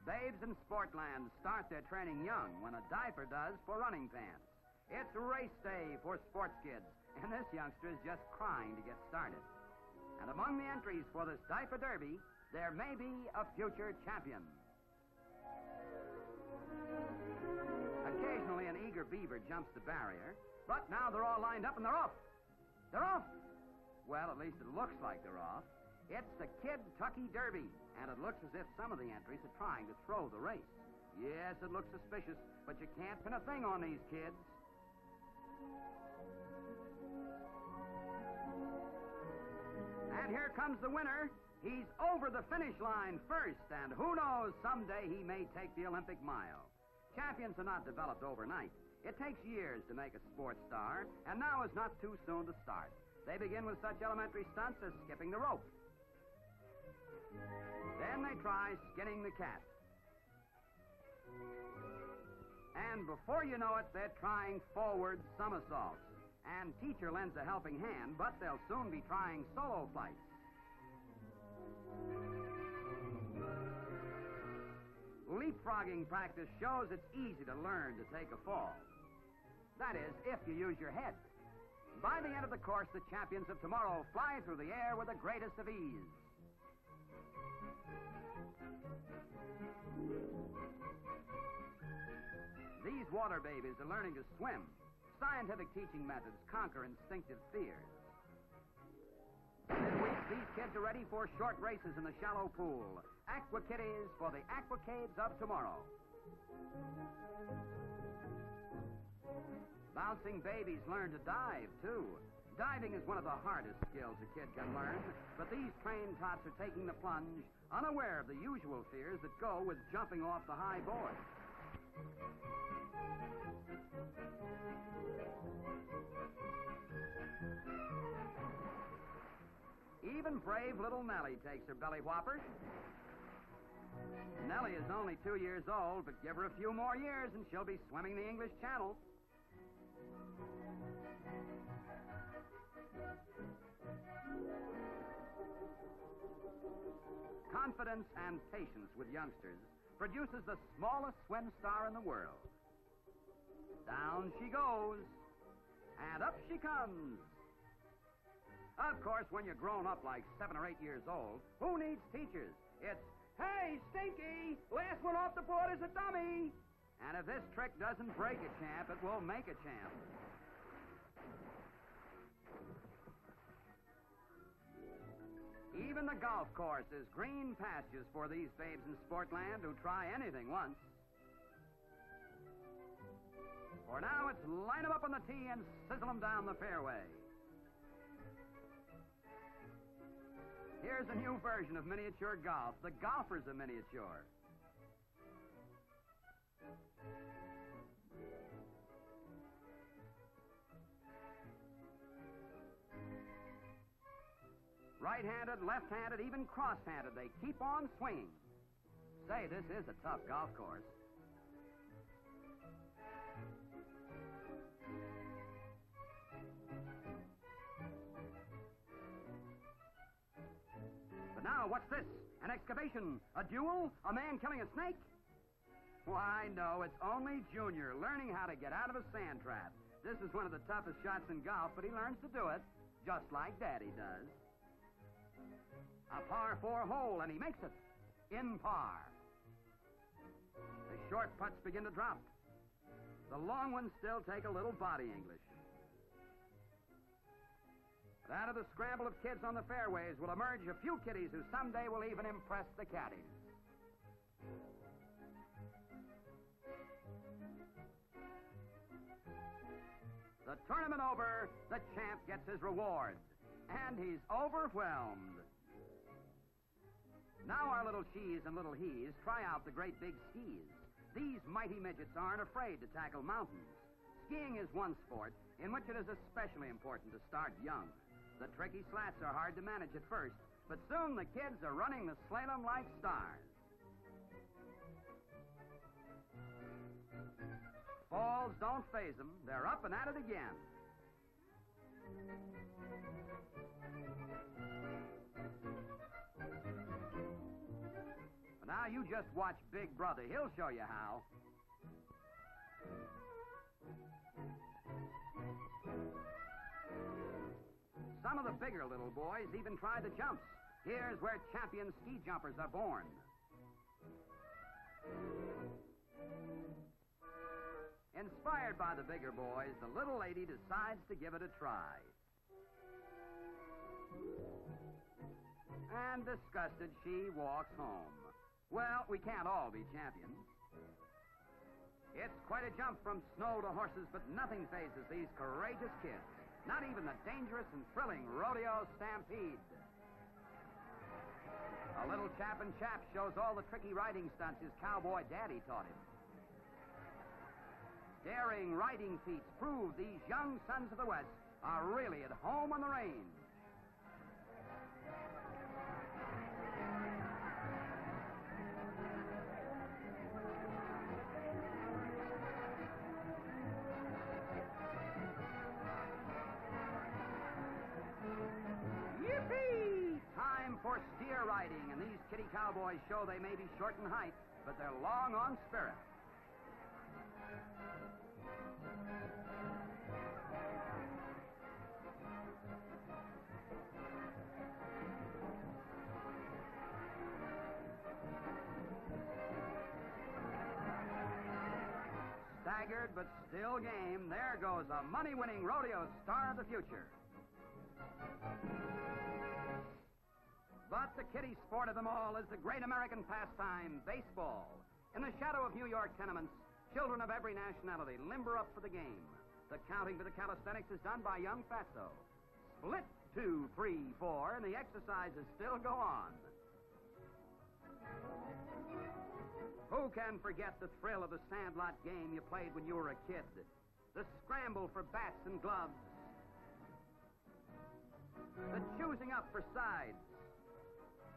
Babes in Sportland start their training young when a diaper does for running pants. It's race day for sports kids, and this youngster is just crying to get started. And among the entries for this diaper derby, there may be a future champion. Occasionally an eager beaver jumps the barrier, but now they're all lined up and they're off. They're off! Well, at least it looks like they're off. It's the Kid Tucky Derby, and it looks as if some of the entries are trying to throw the race. Yes, it looks suspicious, but you can't pin a thing on these kids. And here comes the winner. He's over the finish line first, and who knows, someday he may take the Olympic mile. Champions are not developed overnight. It takes years to make a sports star, and now is not too soon to start. They begin with such elementary stunts as skipping the rope. Then they try skinning the cat. And before you know it, they're trying forward somersaults. And teacher lends a helping hand, but they'll soon be trying solo flights. Leapfrogging practice shows it's easy to learn to take a fall. That is, if you use your head. By the end of the course, the champions of tomorrow fly through the air with the greatest of ease. These Waterbabies are learning to swim. Scientific teaching methods conquer instinctive fears. In weeks, these kids are ready for short races in the shallow pool. Aqua Kitties for the Aquacades of tomorrow. Bouncing babies learn to dive, too. Diving is one of the hardest skills a kid can learn, but these trained tots are taking the plunge, unaware of the usual fears that go with jumping off the high board. Even brave little Nelly takes her belly whopper. Nelly is only 2 years old, but give her a few more years and she'll be swimming the English Channel. Confidence and patience with youngsters produces the smallest swim star in the world. Down she goes, and up she comes. Of course, when you're grown up like 7 or 8 years old, who needs teachers? It's, hey, Stinky, last one off the board is a dummy. And if this trick doesn't break a champ, it will make a champ. Even the golf course is green pastures for these babes in Sportland who try anything once. For now, it's line them up on the tee and sizzle them down the fairway. Here's a new version of miniature golf. The golfer's a miniature. Right-handed, left-handed, even cross-handed, they keep on swinging. Say, this is a tough golf course. But now, what's this? An excavation? A duel? A man killing a snake? Why, no, it's only Junior learning how to get out of a sand trap. This is one of the toughest shots in golf, but he learns to do it, just like Daddy does. A par 4 hole, and he makes it. In par. The short putts begin to drop. The long ones still take a little body English. But out of the scramble of kids on the fairways will emerge a few kiddies who someday will even impress the caddies. The tournament over, the champ gets his reward. And he's overwhelmed. Now our little she's and little he's try out the great big skis. These mighty midgets aren't afraid to tackle mountains. Skiing is one sport in which it is especially important to start young. The tricky slats are hard to manage at first, but soon the kids are running the slalom like stars. Falls don't faze them. They're up and at it again. Now you just watch Big Brother. He'll show you how. Some of the bigger little boys even try the jumps. Here's where champion ski jumpers are born. Inspired by the bigger boys, the little lady decides to give it a try. And disgusted, she walks home. Well, we can't all be champions. It's quite a jump from snow to horses, but nothing phases these courageous kids. Not even the dangerous and thrilling rodeo stampede. A little chap and chap shows all the tricky riding stunts his cowboy daddy taught him. Daring riding feats prove these young sons of the West are really at home on the range. Yippee! Time for steer riding, and these kitty cowboys show they may be short in height, but they're long on spirit. Staggered but still game, there goes a money-winning rodeo star of the future. But the kiddie sport of them all is the great American pastime, baseball. In the shadow of New York tenements, children of every nationality limber up for the game. The counting for the calisthenics is done by young fatso. Split 2, 3, 4, and the exercises still go on. Who can forget the thrill of the sandlot game you played when you were a kid? The scramble for bats and gloves. The choosing up for sides.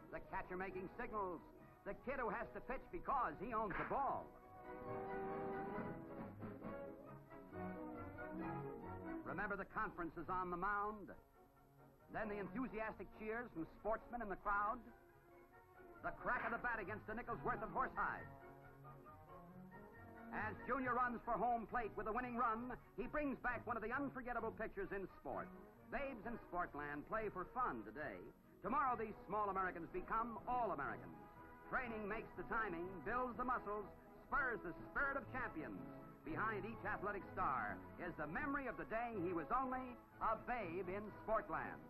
The catcher making signals. The kid who has to pitch because he owns the ball. Remember the conferences on the mound? Then the enthusiastic cheers from sportsmen in the crowd? The crack of the bat against a nickel's worth of horsehide. As Junior runs for home plate with a winning run, he brings back one of the unforgettable pictures in sport. Babes in Sportland play for fun today. Tomorrow, these small Americans become all-Americans. Training makes the timing, builds the muscles, spurs the spirit of champions. Behind each athletic star is the memory of the day he was only a babe in Sportland.